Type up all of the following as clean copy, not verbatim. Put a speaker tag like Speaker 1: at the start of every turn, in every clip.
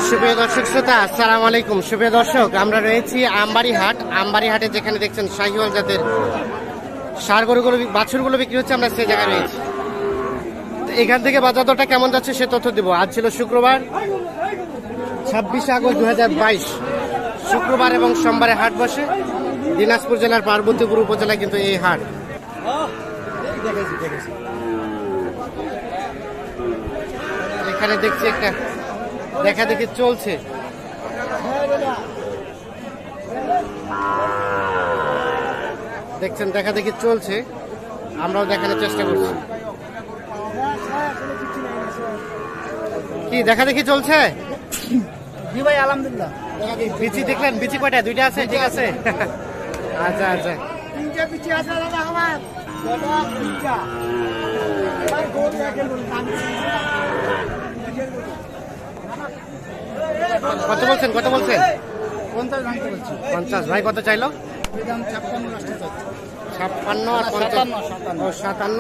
Speaker 1: সুপ্রিয় দর্শক শ্রোতা, আসসালামু আলাইকুম। সুপ্রিয় দর্শক, আমরা রয়েছি আমবাড়ি হাটে, যেখানে দেখছেন শাহিওয়াল জাতের ষাঁড় গরুগুলো, বাছুরগুলো বিক্রি হচ্ছে। আমরা সেই জায়গায় রয়েছি। এখান থেকে বাজার দরটা কেমন যাচ্ছে সে তথ্য দিব। আজ ছিল শুক্রবার 26 আগস্ট 2022। শুক্রবার এবং সোমবারে হাট বসে। দিনাজপুর জেলার পার্বতীপুর উপজেলায় কিন্তু এই হাট। এখানে দেখছি একটা দেখা দেখি চলছে। দেখছেন দেখা দেখি চলছে, আমরাও দেখানোর চেষ্টা করছি। কি দেখা দেখি চলছে?
Speaker 2: জি ভাই, আলহামদুলিল্লাহ।
Speaker 1: বিচি দেখলেন? বিচি কয়টা? দুইটা আছে? ঠিক আছে। আচ্ছা আচ্ছা,
Speaker 2: তিনটা বিচি আছে দাদা আমার।
Speaker 1: কত বলছেন?
Speaker 2: 50 ভাঙতে বলছি।
Speaker 1: 50। ভাই কত চাইলো?
Speaker 2: 56
Speaker 1: আর 57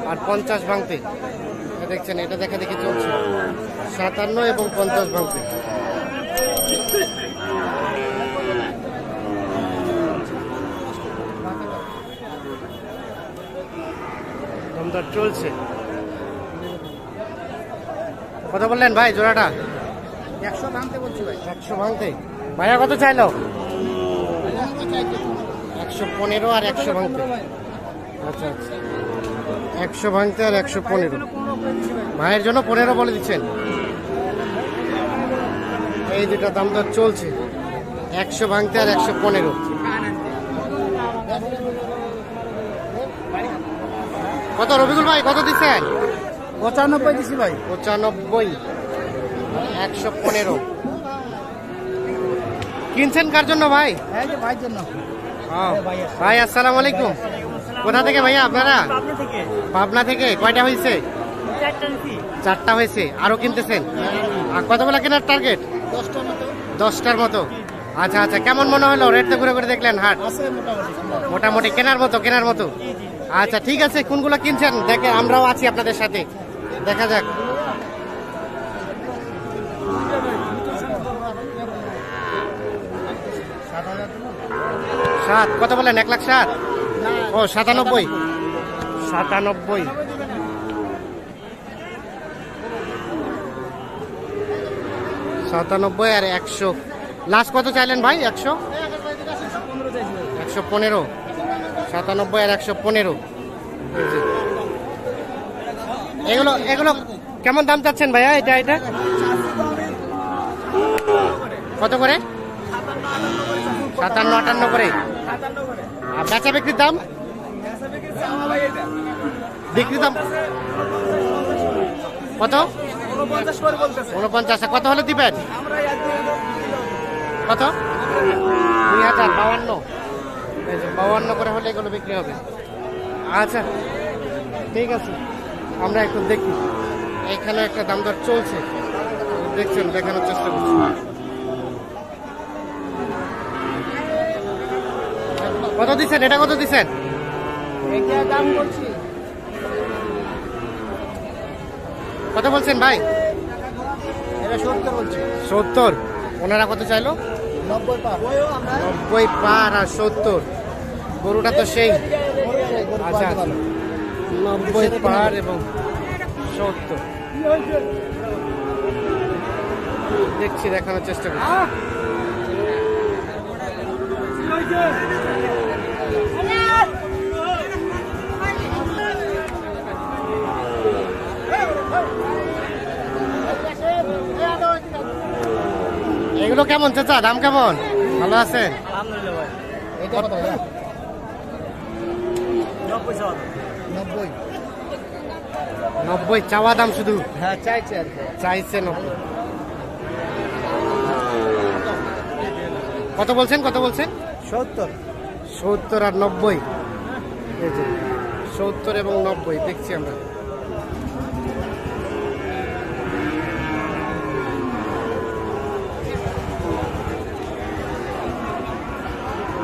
Speaker 1: আর 50 ভাঙতে। দেখছেন, এটা দেখা দেখি চলছে 57 এবং 50 ভাঙতে। দমদার চলছে। কত বললেন ভাই জোড়াটা?
Speaker 2: 100 ভাঙতে বলছি ভাই।
Speaker 1: 100 ভাঙতে। ভাইয়া কত চাইলো? 115 আর 100 ভাঙতে। আচ্ছা আচ্ছা, 100 ভাঙতে আর 115। ভাইয়ের জন্য 15 বলে দিচ্ছেন। এই দুটা দাম দর চলছে, 100 ভাঙতে আর 115। কত রবিকুল ভাই কত দিচ্ছেন?
Speaker 2: 95 দিছি ভাই।
Speaker 1: 95, 115। কিনছেন কার জন্য ভাই?
Speaker 2: এই যে ভাইয়ের জন্য।
Speaker 1: ভাই আসসালামু আলাইকুম। কোথা থেকে ভাইয়া আপনারা? পাবনা থেকে। কয়টা হয়েছে? 4টা হয়েছে। আরো কিনতেছেন? আর কতগুলো কেনার টার্গেট? 10টার মতো। আচ্ছা আচ্ছা, কেমন মনে হলো? রেট তো ঘুরে ঘুরে দেখলেন হাট? মোটামুটি কেনার মতো। আচ্ছা ঠিক আছে, কোনগুলো কিনছেন দেখে আমরাও আছি আপনাদের সাথে, দেখা যাক। কত বলেন? 1,07,000। ও 97। 97 আর 100। লাস্ট কত চাইলেন ভাই? 115। 97 আর 115। এগুলো কেমন দাম চাচ্ছেন ভাইয়া? এটা কত করে? 57-58 করে। আর বেচা বিক্রির দাম? কত? 49। কত হলে দিবেন? কত? 2052। 52 করে হলে এগুলো বিক্রি হবে। আচ্ছা ঠিক আছে, আমরা একটু দেখি। এখানে একটা দাম দর চলছে, দেখছেন, দেখানোর চেষ্টা করছি। কত দিচ্ছেন? এটা কত দিচ্ছেন?
Speaker 2: দাম বলছি।
Speaker 1: কত বলছেন ভাই?
Speaker 2: এটা 70 বলছি।
Speaker 1: 70। ওনারা কত চাইলো?
Speaker 2: 90 পার।
Speaker 1: 90 পার আর 70। গরুটা তো সেই। আচ্ছা 90 পার এবং 70। দেখছি, দেখানোর চেষ্টা করছি। এগুলো কেমন চাচা? দাম কেমন? ভালো আছেন?
Speaker 2: আলহামদুলিল্লাহ ভাই। এটা কত ভাই?
Speaker 1: 90 চাওয়া দাম শুধু?
Speaker 2: হ্যাঁ, চাইছে।
Speaker 1: চাইছে 90। কত বলছেন? 70 আর 90। 70 এবং 90 দেখছি আমরা।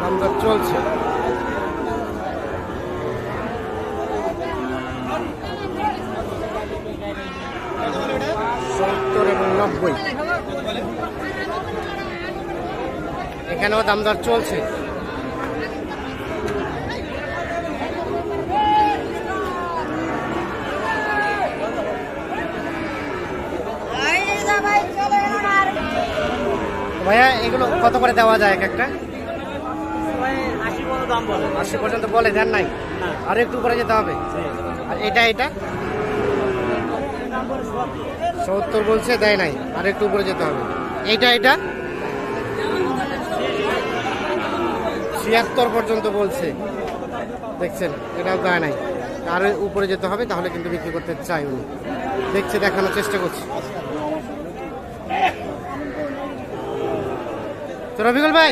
Speaker 1: আমরা চলছে।
Speaker 2: 90।
Speaker 1: এখানেও দাম দর চলছে। ভাইয়া এগুলো কত করে দেওয়া যায় এক একটা? 80 পর্যন্ত বলে, দেন নাই? আর একটু উপরে যেতে হবে। আর এটা 70 বলছে, দেয় নাই, আর একটু উপরে যেতে হবে। এটা 76 পর্যন্ত বলছে, দেখছেন, এটাও দেয় নাই, আর উপরে যেতে হবে, তাহলে কিন্তু বিক্রি করতে চাই উনি। দেখছে, দেখানোর চেষ্টা করছি। তো রফিকুল ভাই,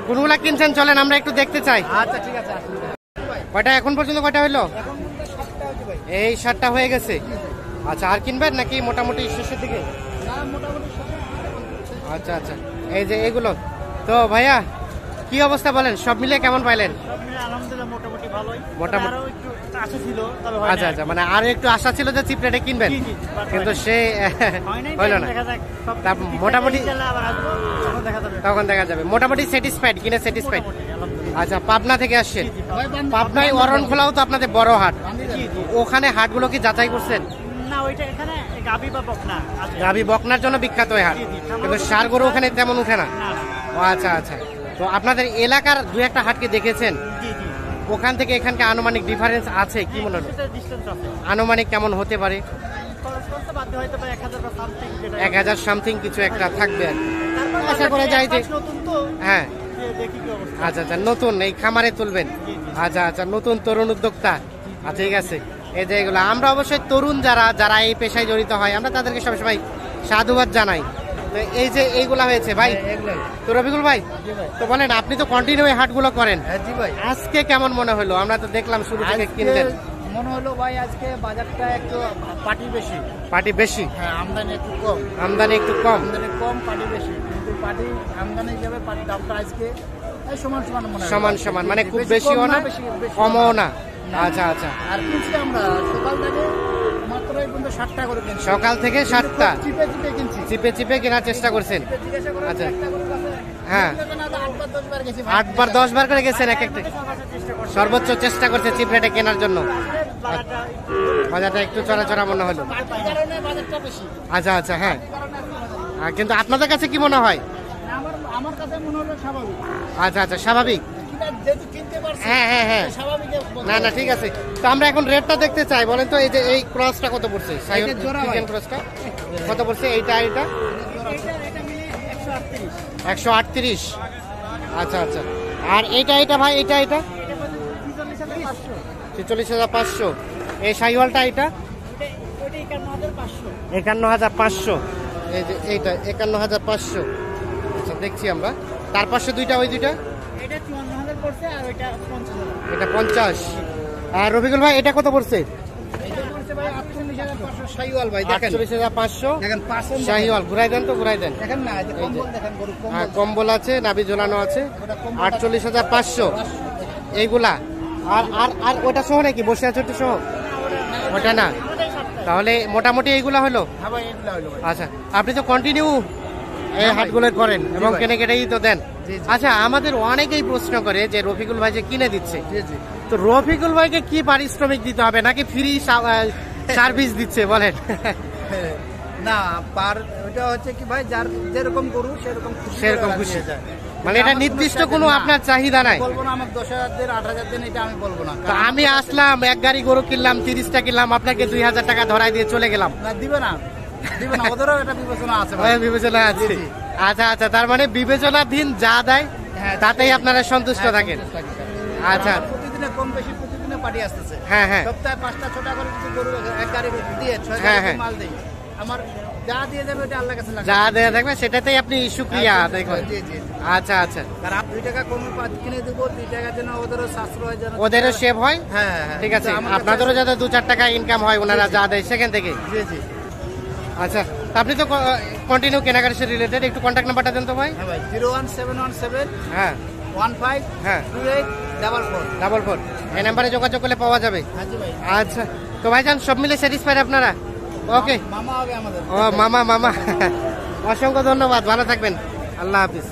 Speaker 1: কোনগুলা কিনছেন চলেন আমরা একটু দেখতে চাই।
Speaker 2: আচ্ছা ঠিক আছে।
Speaker 1: কয়টা এখন পর্যন্ত কয়টা হইলো? এই 7টা হয়ে গেছে। আচ্ছা, আর কিনবেন নাকি মোটামুটি শেষের দিকে? আচ্ছা আচ্ছা, এই যে এগুলো। তো ভাইয়া কি অবস্থা বলেন, সব মিলে কেমন পাইলেন?
Speaker 2: আলহামদুলিল্লাহ মোটামুটি ভালোই।
Speaker 1: মোটামুটি
Speaker 2: আরো একটু আশা ছিল, তবে হয়
Speaker 1: আচ্ছা
Speaker 2: নাই।
Speaker 1: আচ্ছা, মানে আর একটু আশা ছিল যে চিপ রেটে কিনবেন,
Speaker 2: জি, জি,
Speaker 1: কিন্তু সে
Speaker 2: হয় নাই,
Speaker 1: হইল না।
Speaker 2: দেখা যাক, সব
Speaker 1: তা
Speaker 2: কিছু
Speaker 1: মোটামুটি
Speaker 2: ইনশাআল্লাহ আবার আসবো, তখন দেখা যাবে।
Speaker 1: তখন দেখা যাবে। মোটামুটি স্যাটিসফাইড, কিনে স্যাটিসফাইড?
Speaker 2: আলহামদুলিল্লাহ।
Speaker 1: আচ্ছা, পাবনা থেকে আসছেন?
Speaker 2: জি, জি।
Speaker 1: পাবনায় অরণখোলাও তো আপনাদের বড় হাট,
Speaker 2: জি, জি।
Speaker 1: ওখানে হাটগুলো কি যাচাই করছেন?
Speaker 2: না, ওইটা এখানে গাবি বা বকনা আছে।
Speaker 1: গাভী বকনার জন্য বিখ্যাত ওই হাট,
Speaker 2: জি, জি।
Speaker 1: কিন্তু ষাঁড় গরু ওখানে তেমন উঠে না।
Speaker 2: না, না।
Speaker 1: ও আচ্ছা আচ্ছা। তো আপনাদের এলাকার দু একটা হাটকে দেখেছেন,
Speaker 2: জি, জি।
Speaker 1: ওখান থেকে এখানকার আনুমানিক ডিফারেন্স আছে কি মনে হলো?
Speaker 2: কিছুটা distance আছে।
Speaker 1: আনুমানিক কেমন হতে পারে?
Speaker 2: খরচ করতে বাধ্য হয়তো বা 1000 বা something যেটা।
Speaker 1: 1000 সামথিং কিছু একটা থাকবে আর কি।
Speaker 2: তারপর
Speaker 1: আশা করা যায় যে,
Speaker 2: নতুন তো,
Speaker 1: হ্যাঁ
Speaker 2: যে দেখি কি অবস্থা।
Speaker 1: আচ্ছা আচ্ছা, নতুন এই খামারে তুলবেন।
Speaker 2: জি, জি।
Speaker 1: আচ্ছা আচ্ছা, নতুন তরুণ উদ্যোক্তা। ঠিক আছে, এই যে এগুলো আমরা অবশ্যই তরুণ যারা এই পেশায় জড়িত হয়, আমরা তাদেরকে সবসময় সাধুবাদ জানাই। তো এই যে এইগুলা হয়েছে ভাই,
Speaker 2: এগুলাই।
Speaker 1: তো রফিকুল ভাই,
Speaker 2: জি ভাই।
Speaker 1: তো বলেন, আপনি তো কন্টিনিউ এই হাটগুলো করেন,
Speaker 2: হ্যাঁ জি ভাই।
Speaker 1: আজকে কেমন মনে হলো? আমরা তো দেখলাম শুরু থেকে কিনলেন।
Speaker 2: মনে হলো ভাই আজকে বাজারটা একটু পাটি বেশি।
Speaker 1: পাটি বেশি,
Speaker 2: হ্যাঁ, আমদানি একটু কম।
Speaker 1: আমদানি একটু কম।
Speaker 2: আমদানি কম, পাটি বেশি, কিন্তু পাটি আমদানি হিসাবে পাটির দামটা আজকে এই সমান সমান মনে হয়।
Speaker 1: সমান সমান, মানে খুব
Speaker 2: বেশি
Speaker 1: বেশিও
Speaker 2: কম
Speaker 1: না,
Speaker 2: বেশি
Speaker 1: কমও
Speaker 2: কম
Speaker 1: না। আচ্ছা আচ্ছা,
Speaker 2: আর কিনছি আমরা সকাল থেকে মাত্র এই পর্যন্ত 60 টাকা করে কিনছি।
Speaker 1: সকাল থেকে 60টা
Speaker 2: চিপে চিপে কিনছি।
Speaker 1: চিপে চিপে কেনার চেষ্টা করছেন।
Speaker 2: জিজ্ঞাসা করে
Speaker 1: আচ্ছা।
Speaker 2: একটা গরুর কাছে
Speaker 1: হ্যাঁ।
Speaker 2: 8 বার 10 বার গেছি।
Speaker 1: 8 বার 10 বার করে গেছেন এক একটা,
Speaker 2: চেষ্টা করছি।
Speaker 1: সর্বোচ্চ চেষ্টা করছে চিপ রেটে কেনার জন্য।
Speaker 2: বাজারটা
Speaker 1: বাজারটা একটু চড়াচড়া মনে হলো।
Speaker 2: পাটির কারণে বাজারটা বেশি।
Speaker 1: আচ্ছা আচ্ছা, হ্যাঁ। আর কিন্তু আপনাদের কাছে কি মনে হয়?
Speaker 2: আমার কাছে মনে হলো স্বাভাবিক।
Speaker 1: আচ্ছা আচ্ছা, স্বাভাবিক।
Speaker 2: যেহেতু কিনতে পারছি,
Speaker 1: হ্যাঁ হ্যাঁ হ্যাঁ,
Speaker 2: স্বাভাবিক।
Speaker 1: না না, ঠিক আছে। তো আমরা এখন রেটটা দেখতে চাই, বলেন তো। এই যে এই ক্রসটা কত পড়ছে?
Speaker 2: এটা জোড়া ভাই।
Speaker 1: ক্রসটা কত পড়ছে? এইটা এটা
Speaker 2: এটা মিলে 138।
Speaker 1: 138। আচ্ছা আচ্ছা, আর এটা ভাই, এটা
Speaker 2: 43,500।
Speaker 1: 46,500। এই শাহিওয়ালটা এটা
Speaker 2: ওইটা 51,500।
Speaker 1: 51,500। এই যে এইটা 51,500। আচ্ছা, দেখছি আমরা। তার পাশে দুইটা, ওই দুইটা,
Speaker 2: এটা 54,000 পড়ছে, আর ওইটা 50,000।
Speaker 1: এটা 50। আর রফিকুল ভাই, এটা কত পড়ছে?
Speaker 2: এটা পড়ছে ভাই 48,500 শাহিওয়াল ভাই। দেখেন
Speaker 1: 48,500
Speaker 2: দেখেন পাশে
Speaker 1: শাহিওয়াল। ঘুরাই দেন তো, ঘুরাই দেন।
Speaker 2: দেখেন না, এই যে কম্বল দেখেন, গরু
Speaker 1: হ্যাঁ,
Speaker 2: কম্বল।
Speaker 1: কম্বল আছে, নাভি ঝোলানো আছে। 48,500 এইগুলা। আর আর আর ওটা সহ নাকি, বসে আছে ওটা সহ? ওটা না, তাহলে মোটামুটি এইগুলা হলো।
Speaker 2: হ্যাঁ ভাই, এগুলা হলো ভাই।
Speaker 1: আচ্ছা, আপনি তো কন্টিনিউ এই হাটগুলো করেন এবং
Speaker 2: ভাই।
Speaker 1: কেনে কেটেই তো দেন।
Speaker 2: জি, জি।
Speaker 1: আচ্ছা, আমাদের অনেকেই প্রশ্ন করে যে রফিকুল ভাই যে কিনে দিচ্ছে,
Speaker 2: জি জি।
Speaker 1: তো রফিকুল ভাইকে কি পারিশ্রমিক দিতে হবে, নাকি ফ্রি সার্ভিস দিচ্ছে বলেন?
Speaker 2: না, ওইটা হচ্ছে কি ভাই, যার যেরকম গরু সেরকম
Speaker 1: খুশি।
Speaker 2: যায়।
Speaker 1: মানে এটা
Speaker 2: আমার
Speaker 1: নির্দিষ্ট
Speaker 2: কোনো
Speaker 1: কোনো
Speaker 2: না।
Speaker 1: আপনার চাহিদা নাই?
Speaker 2: বলবো না আমাকে 10,000 দেন, 8,000 দেন, এটা আমি বলবো না।
Speaker 1: তো আমি আসলাম, এক গাড়ি গরু কিনলাম, 30টা কিনলাম, আপনাকে 2,000 টাকা ধরাই দিয়ে চলে গেলাম।
Speaker 2: না, দিবে না, দিবে না, ওদেরও একটা বিবেচনা আছে ভাই।
Speaker 1: ওই বিবেচনা আছে।
Speaker 2: জি, জি।
Speaker 1: আচ্ছা আচ্ছা, তার মানে বিবেচনাধীন যা দেয়
Speaker 2: হ্যাঁ,
Speaker 1: তাতেই আপনারা সন্তুষ্ট
Speaker 2: হ্যাঁ,
Speaker 1: থাকেন।
Speaker 2: সন্তুষ্ট থাকি।
Speaker 1: আচ্ছা।
Speaker 2: আমার প্রতিদিনে কম বেশি প্রতিদিনে পার্টি আসতেছে।
Speaker 1: হ্যাঁ হ্যাঁ,
Speaker 2: সপ্তাহে 5টা 6টা করে যদি গরু এক গাড়ি দিয়ে 6
Speaker 1: হ্যাঁ,
Speaker 2: গাড়ি
Speaker 1: হ্যাঁ।
Speaker 2: মাল দেই, আমার যা দিয়ে দেবে ওটা আল্লাহর কাছে লাগে।
Speaker 1: যা দেয়া থাকবে সেটাতেই আপনি সুক্রিয়া
Speaker 2: হ্যাঁ,
Speaker 1: আদায় করেন।
Speaker 2: জি জি।
Speaker 1: আচ্ছা আচ্ছা,
Speaker 2: আর 2 টাকা কমে কিনে দেবো, 2 টাকার জন্য ওদেরও সাশ্রয় যেন।
Speaker 1: ওদেরও সেভ হয়।
Speaker 2: হ্যাঁ হ্যাঁ,
Speaker 1: ঠিক আছে,
Speaker 2: কিন্তু আমার কাছে-
Speaker 1: আপনাদেরও যাতে 2-4 টাকা ইনকাম হয় ওনারা যা দেয় সেখান থেকে।
Speaker 2: জি জি।
Speaker 1: আচ্ছা, তা আপনি তো কন্টিনিউ কেনাকাটার সাথে রিলেটেড, একটু কন্ট্যাক্ট নাম্বারটা দেন তো ভাই।
Speaker 2: হ্যাঁ ভাই, 01717
Speaker 1: হ্যাঁ
Speaker 2: 15
Speaker 1: হ্যাঁ,
Speaker 2: 2844।
Speaker 1: 44 এই নাম্বারে যোগাযোগ করলে পাওয়া যাবে।
Speaker 2: হ্যাঁ জি ভাই।
Speaker 1: আচ্ছা, তো ভাইজান সব মিলে স্যাটিসফাইড আপনারা? ওকে
Speaker 2: মামা হবে আমাদের।
Speaker 1: ও মামা মামা অসংখ্য ধন্যবাদ, ভালো থাকবেন, আল্লাহ হাফিজ।